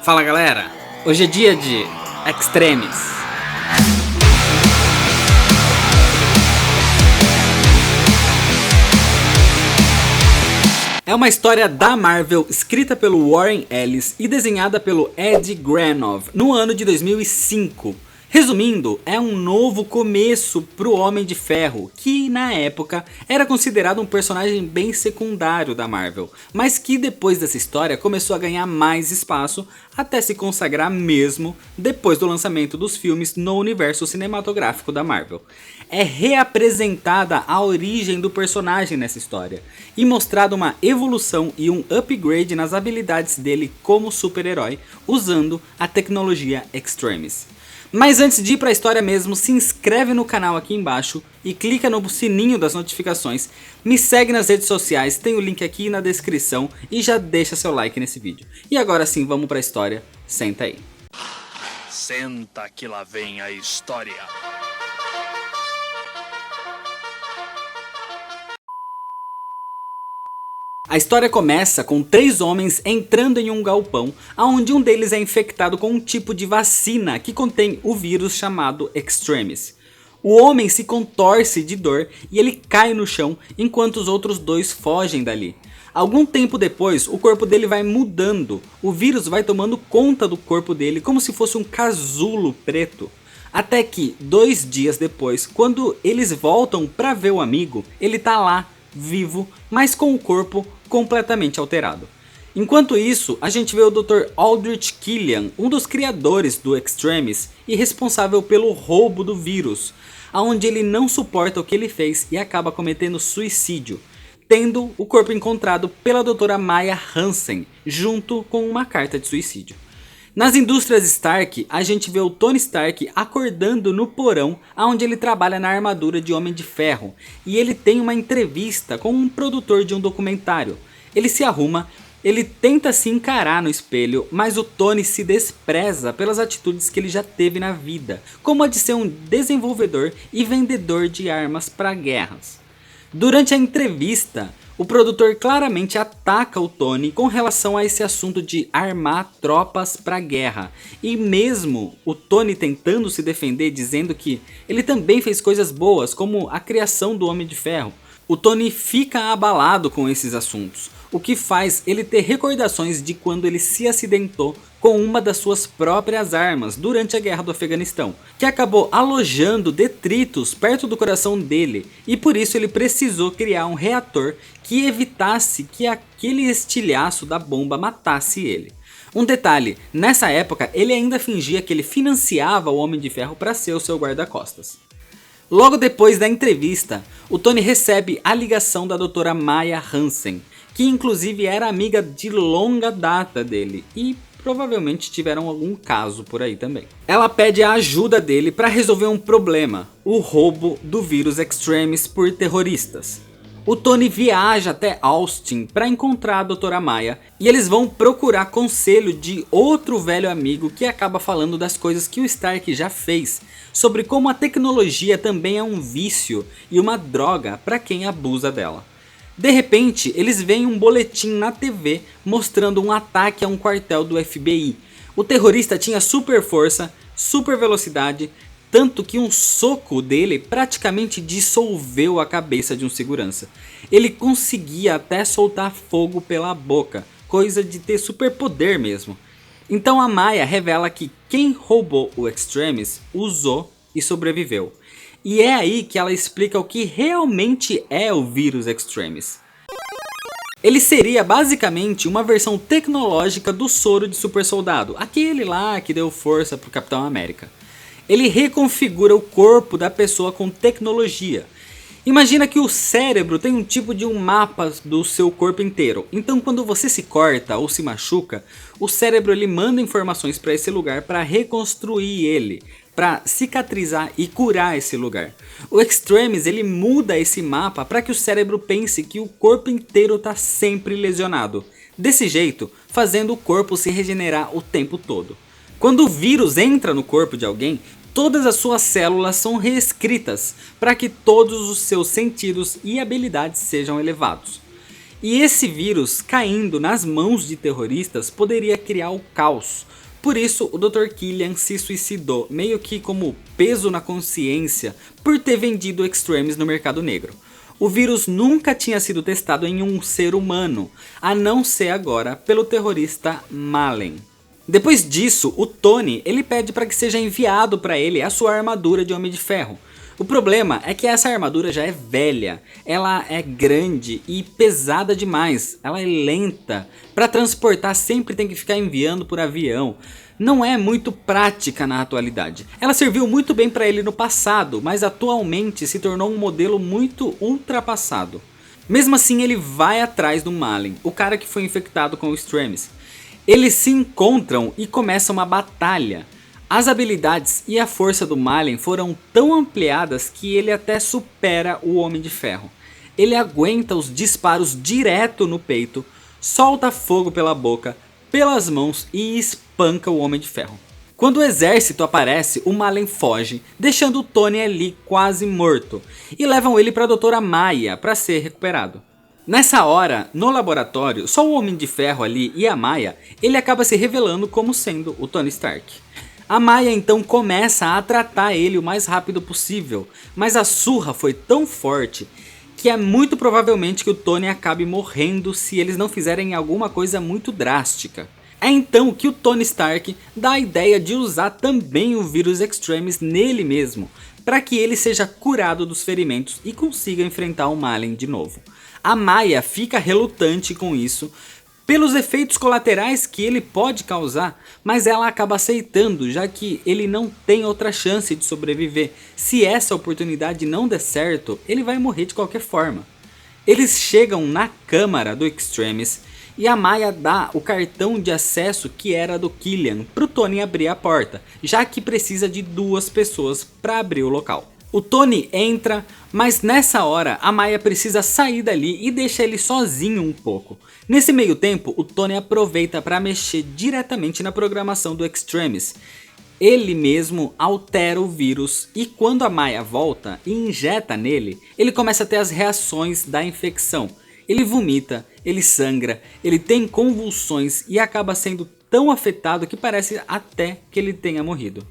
Fala galera, hoje é dia de Extremis. É uma história da Marvel escrita pelo Warren Ellis e desenhada pelo Ed Granov no ano de 2005. Resumindo, é um novo começo pro Homem de Ferro, que na época era considerado um personagem bem secundário da Marvel, mas que depois dessa história começou a ganhar mais espaço até se consagrar mesmo depois do lançamento dos filmes no universo cinematográfico da Marvel. É reapresentada a origem do personagem nessa história e mostrada uma evolução e um upgrade nas habilidades dele como super-herói usando a tecnologia Extremis. Mas antes de ir para a história mesmo, se inscreve no canal aqui embaixo e clica no sininho das notificações. Me segue nas redes sociais, tem o link aqui na descrição e já deixa seu like nesse vídeo. E agora sim, vamos para a história, senta aí. Senta que lá vem a história. A história começa com 3 homens entrando em um galpão, onde um deles é infectado com um tipo de vacina que contém o vírus chamado Extremis. O homem se contorce de dor e ele cai no chão enquanto os outros 2 fogem dali. Algum tempo depois, o corpo dele vai mudando, o vírus vai tomando conta do corpo dele como se fosse um casulo preto. Até que 2 dias depois, quando eles voltam para ver o amigo, ele tá lá, vivo, mas com o corpo completamente alterado. Enquanto isso, a gente vê o Dr. Aldrich Killian, um dos criadores do Extremis e responsável pelo roubo do vírus, onde ele não suporta o que ele fez e acaba cometendo suicídio, tendo o corpo encontrado pela Dra. Maya Hansen, junto com uma carta de suicídio. Nas indústrias Stark, a gente vê o Tony Stark acordando no porão onde ele trabalha na armadura de Homem de Ferro. E ele tem uma entrevista com um produtor de um documentário. Ele se arruma, ele tenta se encarar no espelho, mas o Tony se despreza pelas atitudes que ele já teve na vida, como a de ser um desenvolvedor e vendedor de armas para guerras. Durante a entrevista, o produtor claramente ataca o Tony com relação a esse assunto de armar tropas para guerra. E mesmo o Tony tentando se defender dizendo que ele também fez coisas boas como a criação do Homem de Ferro, o Tony fica abalado com esses assuntos, o que faz ele ter recordações de quando ele se acidentou com uma das suas próprias armas durante a guerra do Afeganistão, que acabou alojando detritos perto do coração dele, e por isso ele precisou criar um reator que evitasse que aquele estilhaço da bomba matasse ele. Um detalhe, nessa época ele ainda fingia que ele financiava o Homem de Ferro para ser o seu guarda-costas. Logo depois da entrevista, o Tony recebe a ligação da Dra. Maya Hansen, que inclusive era amiga de longa data dele e provavelmente tiveram algum caso por aí também. Ela pede a ajuda dele para resolver um problema, o roubo do vírus Extremis por terroristas. O Tony viaja até Austin para encontrar a Dra. Maya e eles vão procurar conselho de outro velho amigo que acaba falando das coisas que o Stark já fez, sobre como a tecnologia também é um vício e uma droga para quem abusa dela. De repente, eles veem um boletim na TV mostrando um ataque a um quartel do FBI. O terrorista tinha super força, super velocidade, tanto que um soco dele praticamente dissolveu a cabeça de um segurança. Ele conseguia até soltar fogo pela boca, coisa de ter superpoder mesmo. Então a Maya revela que quem roubou o Extremis usou e sobreviveu. E é aí que ela explica o que realmente é o vírus Extremis. Ele seria basicamente uma versão tecnológica do soro de super soldado, aquele lá que deu força pro Capitão América. Ele reconfigura o corpo da pessoa com tecnologia. Imagina que o cérebro tem um tipo de um mapa do seu corpo inteiro. Então quando você se corta ou se machuca, o cérebro ele manda informações para esse lugar para reconstruir ele, para cicatrizar e curar esse lugar. O Extremis ele muda esse mapa para que o cérebro pense que o corpo inteiro está sempre lesionado. Desse jeito, fazendo o corpo se regenerar o tempo todo. Quando o vírus entra no corpo de alguém, todas as suas células são reescritas para que todos os seus sentidos e habilidades sejam elevados. E esse vírus caindo nas mãos de terroristas poderia criar o caos. Por isso o Dr. Killian se suicidou, meio que como peso na consciência por ter vendido Extremis no mercado negro. O vírus nunca tinha sido testado em um ser humano, a não ser agora pelo terrorista Malen. Depois disso, o Tony ele pede para que seja enviado para ele a sua armadura de Homem de Ferro. O problema é que essa armadura já é velha, ela é grande e pesada demais, ela é lenta, para transportar sempre tem que ficar enviando por avião, não é muito prática na atualidade. Ela serviu muito bem para ele no passado, mas atualmente se tornou um modelo muito ultrapassado. Mesmo assim ele vai atrás do Malen, o cara que foi infectado com o Extremis. Eles se encontram e começa uma batalha. As habilidades e a força do Malen foram tão ampliadas que ele até supera o Homem de Ferro. Ele aguenta os disparos direto no peito, solta fogo pela boca, pelas mãos e espanca o Homem de Ferro. Quando o exército aparece, o Malen foge, deixando o Tony ali quase morto, e levam ele para a Doutora Maia para ser recuperado. Nessa hora, no laboratório, só o Homem de Ferro ali e a Maia, ele acaba se revelando como sendo o Tony Stark. A Maia então começa a tratar ele o mais rápido possível, mas a surra foi tão forte que é muito provavelmente que o Tony acabe morrendo se eles não fizerem alguma coisa muito drástica. É então que o Tony Stark dá a ideia de usar também o vírus Extremis nele mesmo, para que ele seja curado dos ferimentos e consiga enfrentar o Malen de novo. A Maia fica relutante com isso, pelos efeitos colaterais que ele pode causar, mas ela acaba aceitando, já que ele não tem outra chance de sobreviver. Se essa oportunidade não der certo, ele vai morrer de qualquer forma. Eles chegam na câmara do Extremis e a Maia dá o cartão de acesso que era do Killian para o Tony abrir a porta, já que precisa de 2 pessoas para abrir o local. O Tony entra, mas nessa hora a Maia precisa sair dali e deixa ele sozinho um pouco. Nesse meio tempo, o Tony aproveita para mexer diretamente na programação do Extremis. Ele mesmo altera o vírus e quando a Maia volta e injeta nele, ele começa a ter as reações da infecção. Ele vomita, ele sangra, ele tem convulsões e acaba sendo tão afetado que parece até que ele tenha morrido.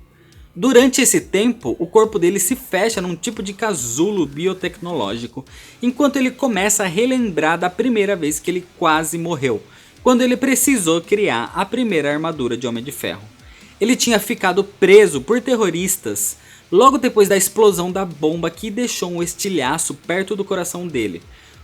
Durante esse tempo, o corpo dele se fecha num tipo de casulo biotecnológico, enquanto ele começa a relembrar da primeira vez que ele quase morreu, quando ele precisou criar a primeira armadura de Homem de Ferro. Ele tinha ficado preso por terroristas logo depois da explosão da bomba que deixou um estilhaço perto do coração dele.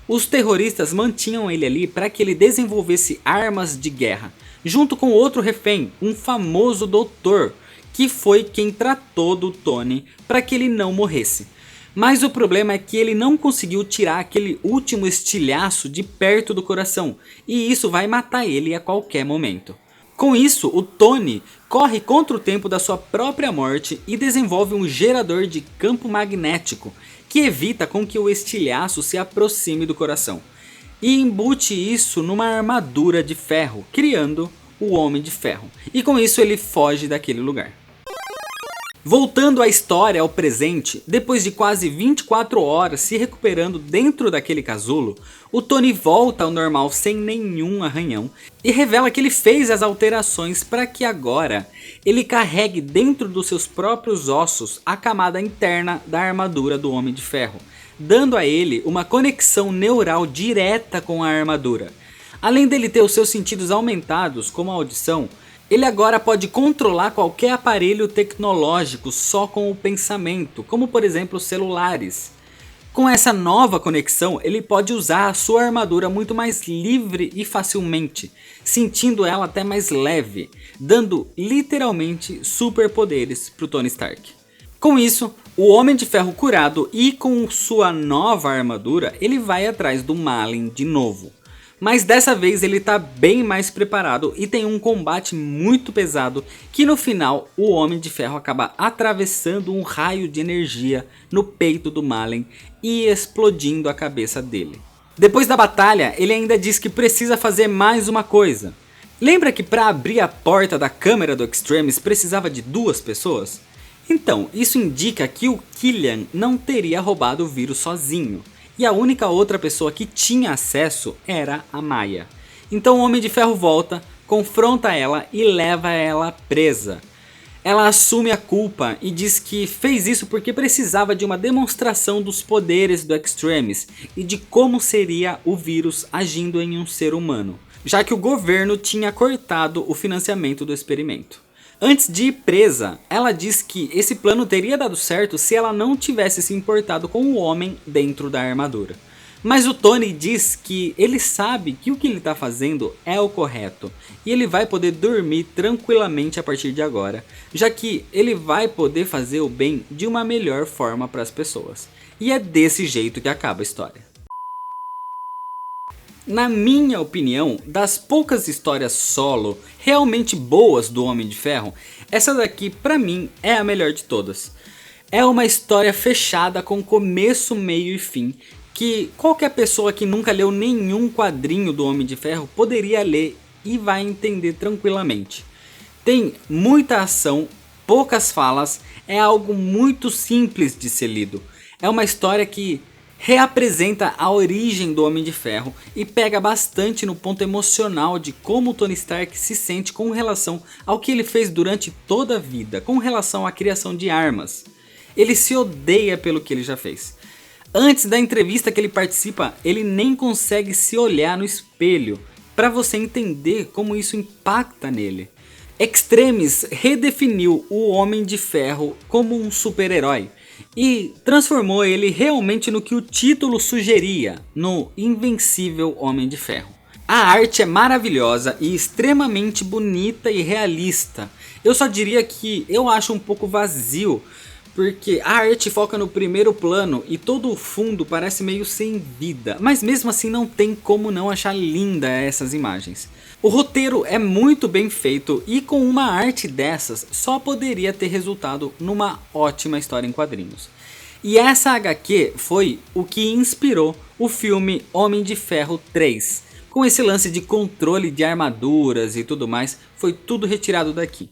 Os terroristas mantinham ele ali para que ele desenvolvesse armas de guerra, junto com outro refém, um famoso doutor, que foi quem tratou do Tony para que ele não morresse. Mas o problema é que ele não conseguiu tirar aquele último estilhaço de perto do coração, e isso vai matar ele a qualquer momento. Com isso, o Tony corre contra o tempo da sua própria morte e desenvolve um gerador de campo magnético, que evita com que o estilhaço se aproxime do coração, e embute isso numa armadura de ferro, criando o Homem de Ferro, e com isso ele foge daquele lugar. Voltando a história ao presente, depois de quase 24 horas se recuperando dentro daquele casulo, o Tony volta ao normal sem nenhum arranhão e revela que ele fez as alterações para que agora ele carregue dentro dos seus próprios ossos a camada interna da armadura do Homem de Ferro, dando a ele uma conexão neural direta com a armadura. Além dele ter os seus sentidos aumentados, como a audição, ele agora pode controlar qualquer aparelho tecnológico só com o pensamento, como por exemplo celulares. Com essa nova conexão, ele pode usar a sua armadura muito mais livre e facilmente, sentindo ela até mais leve, dando literalmente superpoderes para o Tony Stark. Com isso, o Homem de Ferro curado e com sua nova armadura, ele vai atrás do Malen de novo. Mas dessa vez ele está bem mais preparado e tem um combate muito pesado que no final o Homem de Ferro acaba atravessando um raio de energia no peito do Malen e explodindo a cabeça dele. Depois da batalha ele ainda diz que precisa fazer mais uma coisa. Lembra que para abrir a porta da câmera do Extremis precisava de 2 pessoas? Então isso indica que o Killian não teria roubado o vírus sozinho. e a única outra pessoa que tinha acesso era a Maya. Então o Homem de Ferro volta, confronta ela e leva ela presa. Ela assume a culpa e diz que fez isso porque precisava de uma demonstração dos poderes do Extremis e de como seria o vírus agindo em um ser humano, já que o governo tinha cortado o financiamento do experimento. Antes de ir presa, ela diz que esse plano teria dado certo se ela não tivesse se importado com o homem dentro da armadura. Mas o Tony diz que ele sabe que o que ele está fazendo é o correto e ele vai poder dormir tranquilamente a partir de agora, já que ele vai poder fazer o bem de uma melhor forma para as pessoas. E é desse jeito que acaba a história. Na minha opinião, das poucas histórias solo realmente boas do Homem de Ferro, essa daqui pra mim é a melhor de todas. É uma história fechada com começo, meio e fim, que qualquer pessoa que nunca leu nenhum quadrinho do Homem de Ferro poderia ler e vai entender tranquilamente. Tem muita ação, poucas falas, é algo muito simples de ser lido. É uma história que reapresenta a origem do Homem de Ferro e pega bastante no ponto emocional de como o Tony Stark se sente com relação ao que ele fez durante toda a vida, com relação à criação de armas. Ele se odeia pelo que ele já fez. Antes da entrevista que ele participa, ele nem consegue se olhar no espelho, para você entender como isso impacta nele. Extremis redefiniu o Homem de Ferro como um super-herói e transformou ele realmente no que o título sugeria, no Invencível Homem de Ferro. A arte é maravilhosa e extremamente bonita e realista. Eu só diria que eu acho um pouco vazio, porque a arte foca no primeiro plano e todo o fundo parece meio sem vida, mas mesmo assim não tem como não achar linda essas imagens. O roteiro é muito bem feito e com uma arte dessas só poderia ter resultado numa ótima história em quadrinhos. E essa HQ foi o que inspirou o filme Homem de Ferro 3. Com esse lance de controle de armaduras e tudo mais, foi tudo retirado daqui.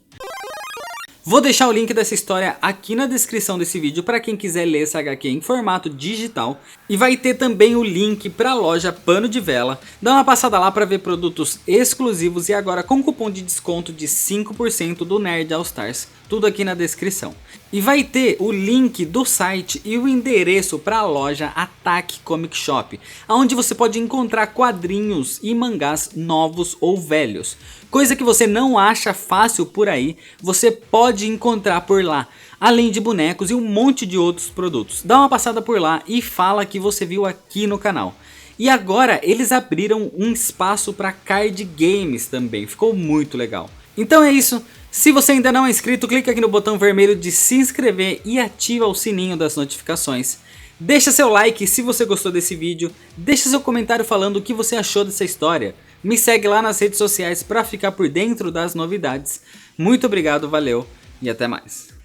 Vou deixar o link dessa história aqui na descrição desse vídeo para quem quiser ler essa HQ em formato digital. E vai ter também o link para a loja Pano de Vela. Dá uma passada lá para ver produtos exclusivos e agora com cupom de desconto de 5% do Nerd All Stars. Tudo aqui na descrição. E vai ter o link do site e o endereço para a loja Attack Comic Shop, onde você pode encontrar quadrinhos e mangás novos ou velhos. Coisa que você não acha fácil por aí, você pode encontrar por lá, além de bonecos e um monte de outros produtos. Dá uma passada por lá e fala que você viu aqui no canal. E agora eles abriram um espaço para card games também, ficou muito legal. Então é isso. Se você ainda não é inscrito, clica aqui no botão vermelho de se inscrever e ativa o sininho das notificações. Deixa seu like se você gostou desse vídeo, deixa seu comentário falando o que você achou dessa história. Me segue lá nas redes sociais para ficar por dentro das novidades. Muito obrigado, valeu e até mais.